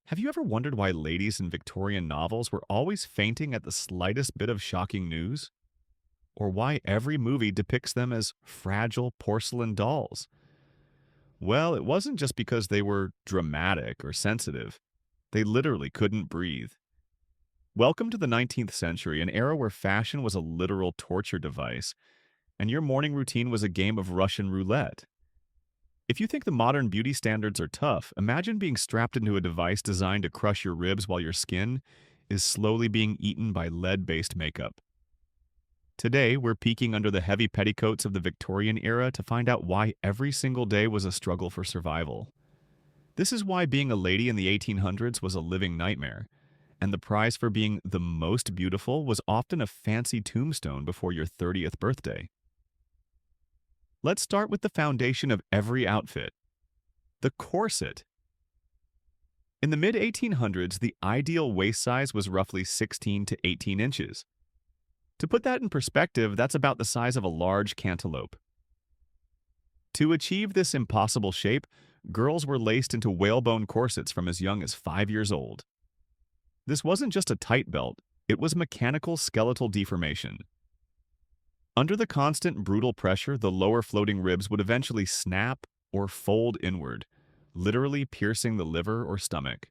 Have you ever wondered why ladies in Victorian novels were always fainting at the slightest bit of shocking news? Or why every movie depicts them as fragile porcelain dolls? Well, it wasn't just because they were dramatic or sensitive. They literally couldn't breathe. Welcome to the 19th century, an era where fashion was a literal torture device, and your morning routine was a game of Russian roulette. If you think the modern beauty standards are tough, imagine being strapped into a device designed to crush your ribs while your skin is slowly being eaten by lead-based makeup. Today, we're peeking under the heavy petticoats of the Victorian era to find out why every single day was a struggle for survival. This is why being a lady in the 1800s was a living nightmare, and the prize for being the most beautiful was often a fancy tombstone before your 30th birthday. Let's start with the foundation of every outfit, the corset. In the mid-1800s, the ideal waist size was roughly 16 to 18 inches. To put that in perspective, that's about the size of a large cantaloupe. To achieve this impossible shape, girls were laced into whalebone corsets from as young as 5 years old. This wasn't just a tight belt, it was mechanical skeletal deformation. Under the constant brutal pressure, the lower floating ribs would eventually snap or fold inward, literally piercing the liver or stomach.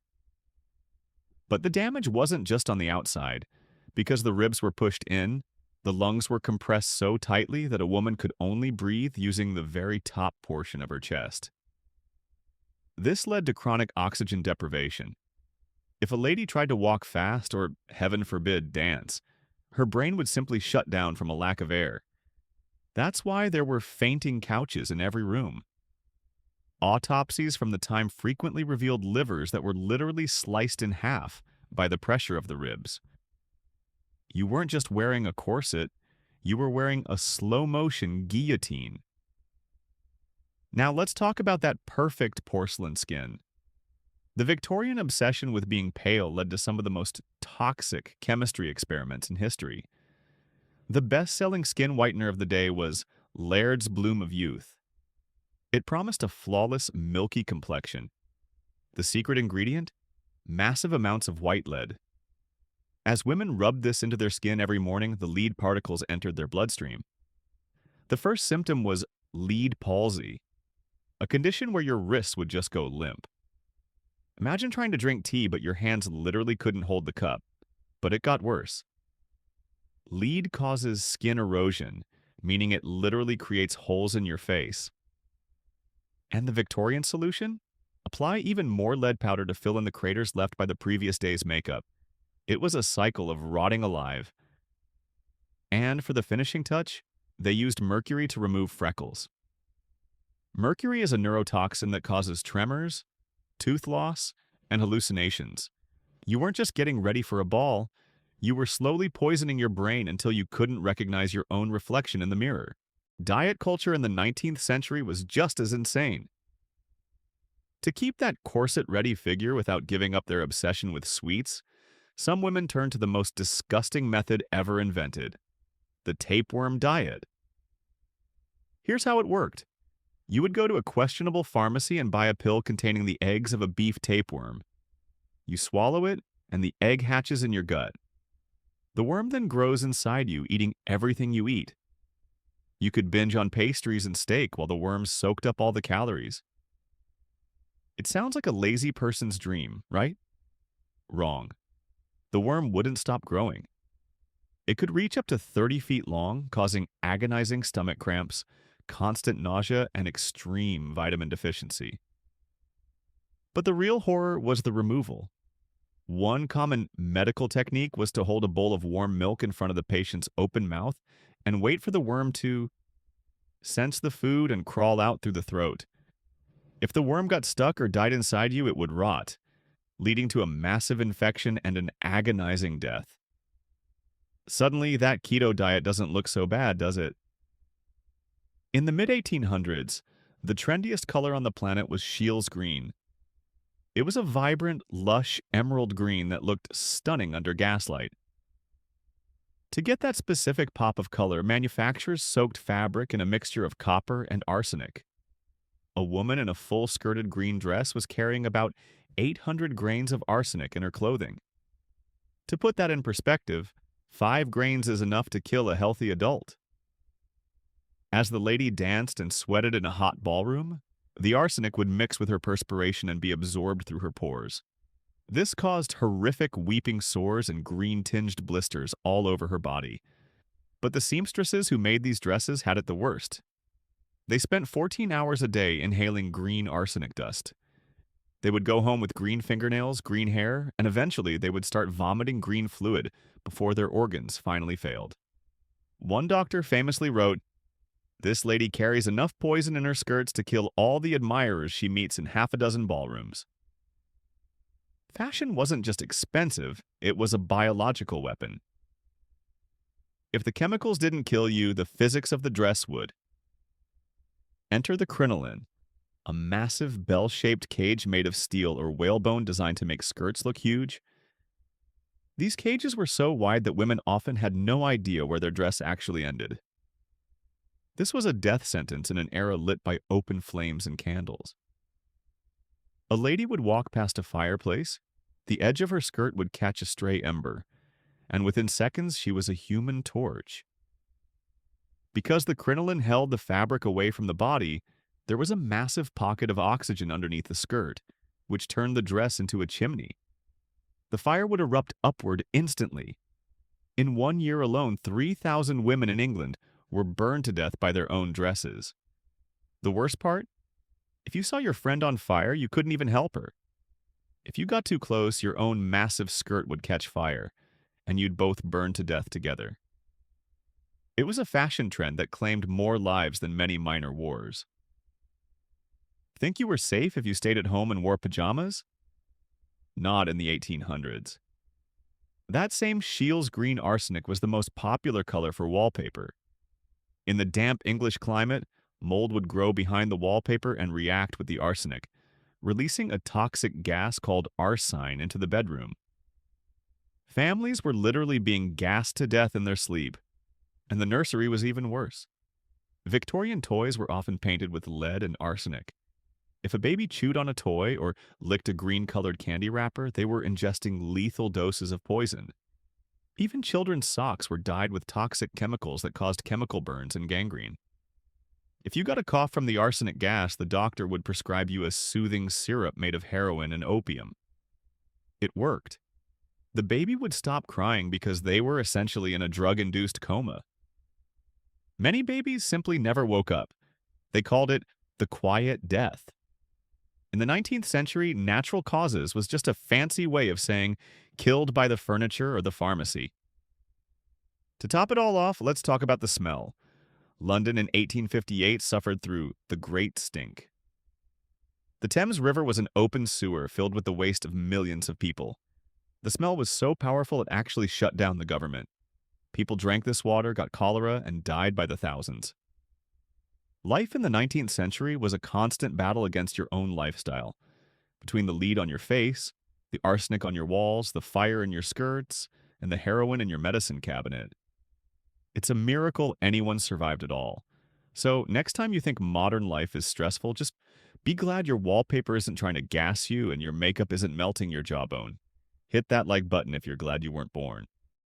But the damage wasn't just on the outside. Because the ribs were pushed in, the lungs were compressed so tightly that a woman could only breathe using the very top portion of her chest. This led to chronic oxygen deprivation. If a lady tried to walk fast or, heaven forbid, dance, her brain would simply shut down from a lack of air. That's why there were fainting couches in every room. Autopsies from the time frequently revealed livers that were literally sliced in half by the pressure of the ribs. You weren't just wearing a corset, you were wearing a slow-motion guillotine. Now let's talk about that perfect porcelain skin. The Victorian obsession with being pale led to some of the most toxic chemistry experiments in history. The best-selling skin whitener of the day was Laird's Bloom of Youth. It promised a flawless, milky complexion. The secret ingredient? Massive amounts of white lead. As women rubbed this into their skin every morning, the lead particles entered their bloodstream. The first symptom was lead palsy, a condition where your wrists would just go limp. Imagine trying to drink tea, but your hands literally couldn't hold the cup. But it got worse. Lead causes skin erosion, meaning it literally creates holes in your face. And the Victorian solution? Apply even more lead powder to fill in the craters left by the previous day's makeup. It was a cycle of rotting alive. And for the finishing touch, they used mercury to remove freckles. Mercury is a neurotoxin that causes tremors, tooth loss, and hallucinations. You weren't just getting ready for a ball, you were slowly poisoning your brain until you couldn't recognize your own reflection in the mirror. Diet culture in the 19th century was just as insane. To keep that corset-ready figure without giving up their obsession with sweets, some women turned to the most disgusting method ever invented, the tapeworm diet. Here's how it worked. You would go to a questionable pharmacy and buy a pill containing the eggs of a beef tapeworm. You swallow it, and the egg hatches in your gut. The worm then grows inside you, eating everything you eat. You could binge on pastries and steak while the worm soaked up all the calories. It sounds like a lazy person's dream, right? Wrong. The worm wouldn't stop growing. It could reach up to 30 feet long, causing agonizing stomach cramps, constant nausea, and extreme vitamin deficiency. But the real horror was the removal. One common medical technique was to hold a bowl of warm milk in front of the patient's open mouth and wait for the worm to sense the food and crawl out through the throat. If the worm got stuck or died inside you, it would rot, leading to a massive infection and an agonizing death. Suddenly, that keto diet doesn't look so bad, does it? In the mid-1800s, the trendiest color on the planet was Scheele's green. It was a vibrant, lush emerald green that looked stunning under gaslight. To get that specific pop of color, manufacturers soaked fabric in a mixture of copper and arsenic. A woman in a full-skirted green dress was carrying about 800 grains of arsenic in her clothing. To put that in perspective, 5 grains is enough to kill a healthy adult. As the lady danced and sweated in a hot ballroom, the arsenic would mix with her perspiration and be absorbed through her pores. This caused horrific weeping sores and green-tinged blisters all over her body. But the seamstresses who made these dresses had it the worst. They spent 14 hours a day inhaling green arsenic dust. They would go home with green fingernails, green hair, and eventually they would start vomiting green fluid before their organs finally failed. One doctor famously wrote, "This lady carries enough poison in her skirts to kill all the admirers she meets in half a dozen ballrooms." Fashion wasn't just expensive, it was a biological weapon. If the chemicals didn't kill you, the physics of the dress would. Enter the crinoline, a massive bell-shaped cage made of steel or whalebone designed to make skirts look huge. These cages were so wide that women often had no idea where their dress actually ended. This was a death sentence in an era lit by open flames and candles. A lady would walk past a fireplace, the edge of her skirt would catch a stray ember, and within seconds she was a human torch. Because the crinoline held the fabric away from the body, there was a massive pocket of oxygen underneath the skirt, which turned the dress into a chimney. The fire would erupt upward instantly. In 1 year alone, 3,000 women in England were burned to death by their own dresses. The worst part? If you saw your friend on fire, you couldn't even help her. If you got too close, your own massive skirt would catch fire, and you'd both burn to death together. It was a fashion trend that claimed more lives than many minor wars. Think you were safe if you stayed at home and wore pajamas? Not in the 1800s. That same Scheele's green arsenic was the most popular color for wallpaper. In the damp English climate, mold would grow behind the wallpaper and react with the arsenic, releasing a toxic gas called arsine into the bedroom. Families were literally being gassed to death in their sleep, and the nursery was even worse. Victorian toys were often painted with lead and arsenic. If a baby chewed on a toy or licked a green-colored candy wrapper, they were ingesting lethal doses of poison. Even children's socks were dyed with toxic chemicals that caused chemical burns and gangrene. If you got a cough from the arsenic gas, the doctor would prescribe you a soothing syrup made of heroin and opium. It worked. The baby would stop crying because they were essentially in a drug-induced coma. Many babies simply never woke up. They called it the quiet death. In the 19th century, natural causes was just a fancy way of saying killed by the furniture or the pharmacy. To top it all off, let's talk about the smell. London in 1858 suffered through the Great Stink. The Thames River was an open sewer filled with the waste of millions of people. The smell was so powerful it actually shut down the government. People drank this water, got cholera, and died by the thousands. Life in the 19th century was a constant battle against your own lifestyle. Between the lead on your face, the arsenic on your walls, the fire in your skirts, and the heroin in your medicine cabinet. It's a miracle anyone survived at all. So next time you think modern life is stressful, just be glad your wallpaper isn't trying to gas you and your makeup isn't melting your jawbone. Hit that like button if you're glad you weren't born.